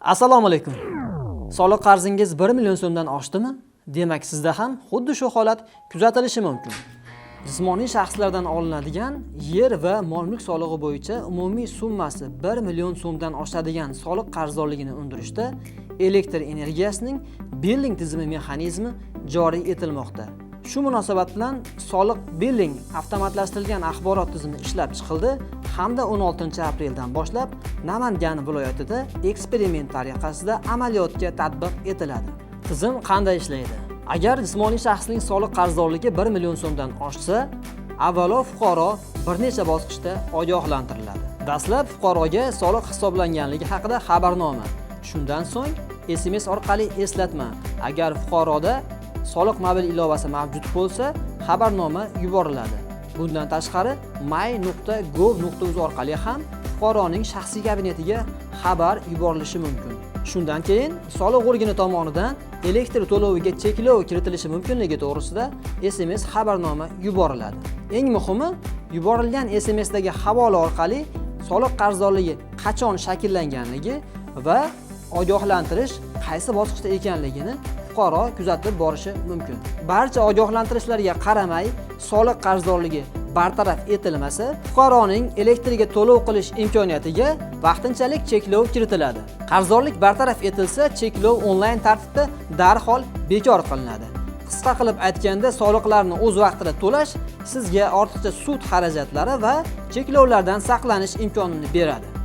Assalomu alaykum. Soliq qarzingiz 1 million so'mdan oshdimi? Demak, sizda ham xuddi shu holat kuzatilishi mumkin. Jismoniy shaxslardan olinadigan yer va mol-mulk solig'i bo'yicha umumiy summasi 1 million so'mdan oshadigan soliq qarzdorligini undirishda elektr energiyasining billing tizimi mexanizmi joriy etilmoqda. Shu munosabat bilan soliq billing avtomatlashtirilgan axborot tizimi ishlab chiqildi hamda 16-apreldan boshlab Namangan viloyatida eksperiment tariqasida amaliyotga tatbiq etiladi. Tizim qanday ishlaydi? Agar jismoniy shaxsning soliq qarzdorligi 1 million so'mdan oshsa, avvalo fuqaro bir necha bosqichda ogohlantiriladi. Dastlab fuqaroga soliq hisoblanganligi haqida xabarnoma, shundan so'ng SMS orqali eslatma. Agar fuqaroda soliq mobil ilovasi mavjud bo'lsa, xabarnoma yuboriladi. Bundan tashqari may.gov.uz orqali ham fuqaroning shaxsiy kabinetiga xabar yuborilishi mumkin. Shundan keyin soliq organi tomonidan elektr to'loviga cheklov kiritilishi mumkinligi to'g'risida SMS xabarnoma yuboriladi. Eng muhimi, yuborilgan SMSdagi havola orqali soliq qarzdorligi qachon shakllanganligi va ogohlantirish qaysi bosqichda ekanligini fuqaro kuzatib borishi mumkin. Barcha ogohlantirishlarga qaramay, soliq qarzdorligi bartaraf etilmasa, fuqaroning elektriga to'lov qilish imkoniyatiga vaqtinchalik cheklov kiritiladi. Qarzdorlik bartaraf etilsa, cheklov onlayn tartibda darhol bekor qilinadi. Qisqa qilib aytganda, soliqlarni o'z vaqtida to'lash sizga ortiqcha sud xarajatlari va cheklovlardan saqlanish imkonini beradi.